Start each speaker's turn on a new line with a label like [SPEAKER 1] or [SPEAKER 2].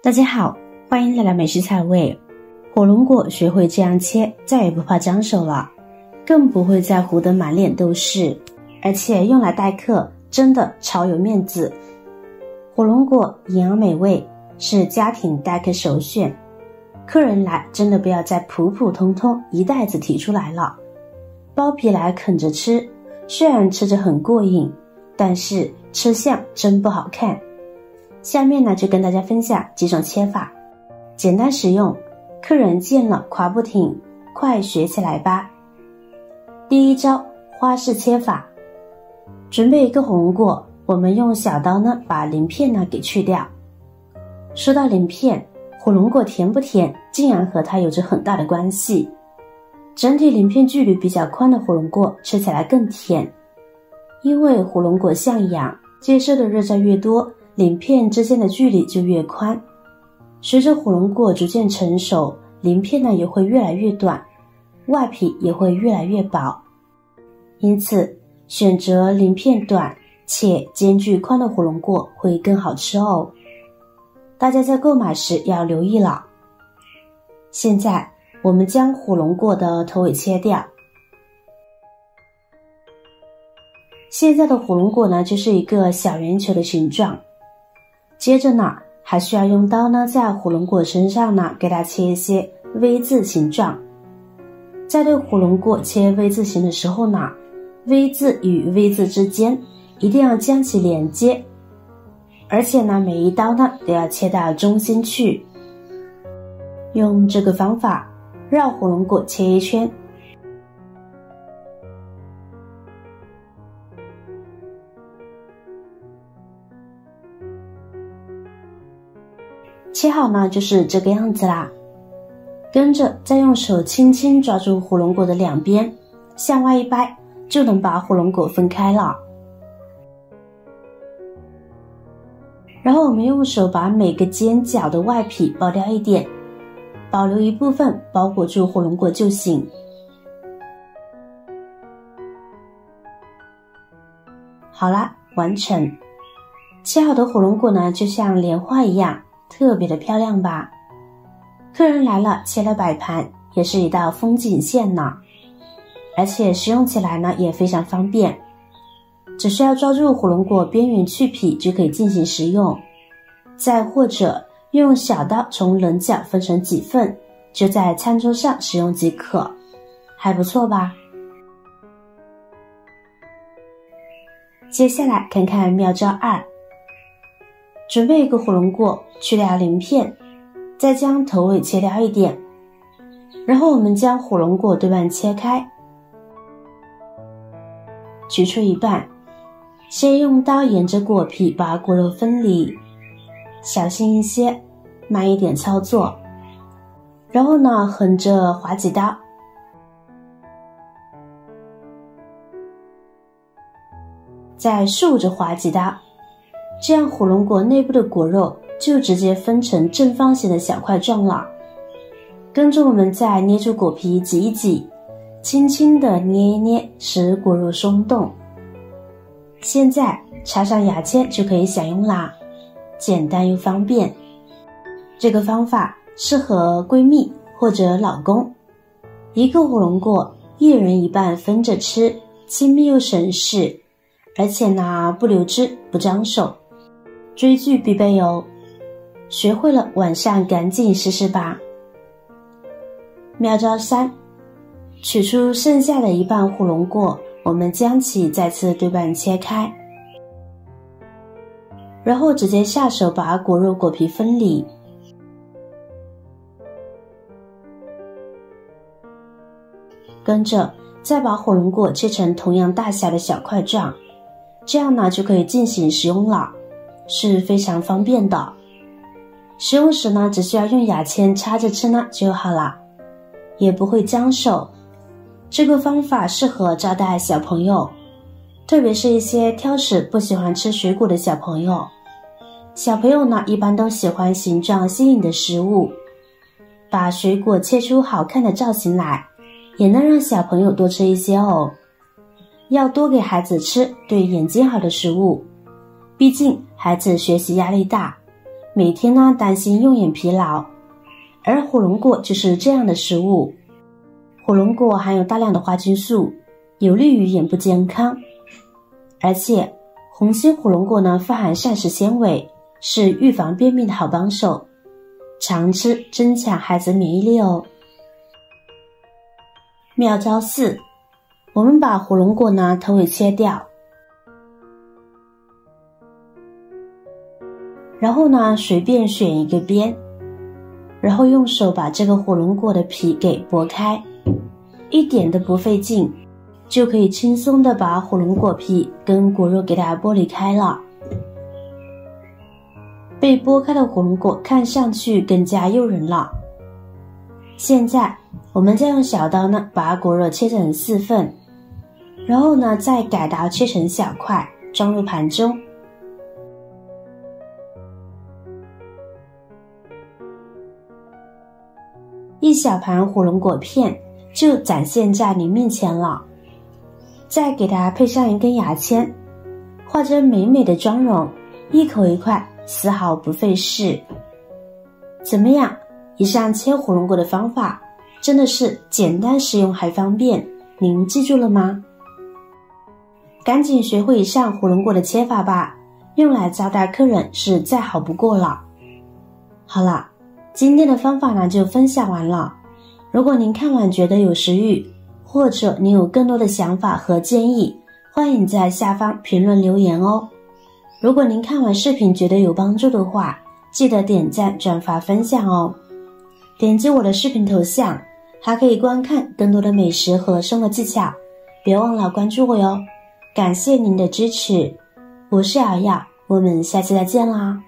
[SPEAKER 1] 大家好，欢迎来到美食菜味。火龙果学会这样切，再也不怕脏手了，更不会再糊得满脸都是，而且用来待客真的超有面子。火龙果营养美味，是家庭待客首选，客人来真的不要再普普通通一袋子提出来了，剥皮来啃着吃，虽然吃着很过瘾，但是吃相真不好看。下面呢就跟大家分享几种切法，简单实用，客人见了夸不停，快学起来吧。第一招，花式切法。准备一个火龙果，我们用小刀呢把鳞片呢给去掉。说到鳞片，火龙果甜不甜竟然和它有着很大的关系。整体鳞片距离比较宽的火龙果吃起来更甜，因为火龙果像氧，接受的热效越多，鳞片之间的距离就越宽。随着火龙果逐渐成熟，鳞片呢也会越来越短，外皮也会越来越薄。因此选择鳞片短且间距宽的火龙果会更好吃哦。大家在购买时要留意了。现在我们将火龙果的头尾切掉。现在的火龙果呢就是一个小圆球的形状。接着呢还需要用刀呢在火龙果身上呢给它切一些 V 字形状。在对火龙果切 V 字形的时候呢， V 字与 V 字之间一定要将其连接，而且呢每一刀呢都要切到中心去。用这个方法绕火龙果切一圈。切好呢就是这个样子啦，跟着再用手轻轻抓住火龙果的两边，向外一掰，就能把火龙果分开了。然后我们用手把每个尖角的外皮剥掉一点，保留一部分包裹住火龙果就行。好啦，完成。切好的火龙果呢就像莲花一样，特别的漂亮吧。客人来了切了摆盘，也是一道风景线呢。而且食用起来呢也非常方便，只需要抓住火龙果边缘去皮就可以进行食用，再或者用小刀从棱角分成几份，就在餐桌上食用即可，还不错吧。接下来看看妙招2。准备一个火龙果，去掉鳞片，再将头尾切掉一点，然后我们将火龙果对半切开，取出一半，先用刀沿着果皮把果肉分离，小心一些，慢一点操作。然后呢横着划几刀，再竖着划几刀，这样火龙果内部的果肉就直接分成正方形的小块状了。跟着我们再捏住果皮挤一挤，轻轻地捏一捏，使果肉松动。现在插上牙签就可以享用啦，简单又方便。这个方法适合闺蜜或者老公，一个火龙果一人一半分着吃，亲密又省事，而且呢不流汁不脏手，追剧必备哦。学会了晚上赶紧试试吧。妙招3，取出剩下的一半火龙果，我们将其再次对半切开，然后直接下手把果肉果皮分离。跟着再把火龙果切成同样大小的小块状，这样呢就可以进行食用了，是非常方便的。食用时呢只需要用牙签插着吃呢就好了，也不会脏手。这个方法适合招待小朋友，特别是一些挑食不喜欢吃水果的小朋友。小朋友呢一般都喜欢形状新颖的食物，把水果切出好看的造型来，也能让小朋友多吃一些哦。要多给孩子吃对眼睛好的食物，毕竟孩子学习压力大，每天呢担心用眼疲劳，而火龙果就是这样的食物。火龙果含有大量的花青素，有利于眼部健康。而且红心火龙果呢富含膳食纤维，是预防便秘的好帮手，常吃增强孩子免疫力哦。妙招4，我们把火龙果呢头尾切掉，然后呢随便选一个边，然后用手把这个火龙果的皮给剥开，一点都不费劲，就可以轻松的把火龙果皮跟果肉给它剥离开了。被剥开的火龙果看上去更加诱人了。现在我们再用小刀呢把果肉切成4份，然后呢再改刀切成小块，装入盘中。一小盘火龙果片就展现在你面前了，再给它配上一根牙签，画着美美的妆容，一口一块，丝毫不费事。怎么样？以上切火龙果的方法真的是简单实用还方便，您记住了吗？赶紧学会以上火龙果的切法吧，用来招待客人是再好不过了。好了，今天的方法呢就分享完了。如果您看完觉得有食欲，或者您有更多的想法和建议，欢迎在下方评论留言哦。如果您看完视频觉得有帮助的话，记得点赞、转发、分享哦。点击我的视频头像，还可以观看更多的美食和生活技巧，别忘了关注我哟。感谢您的支持，我是瑶瑶，我们下期再见啦。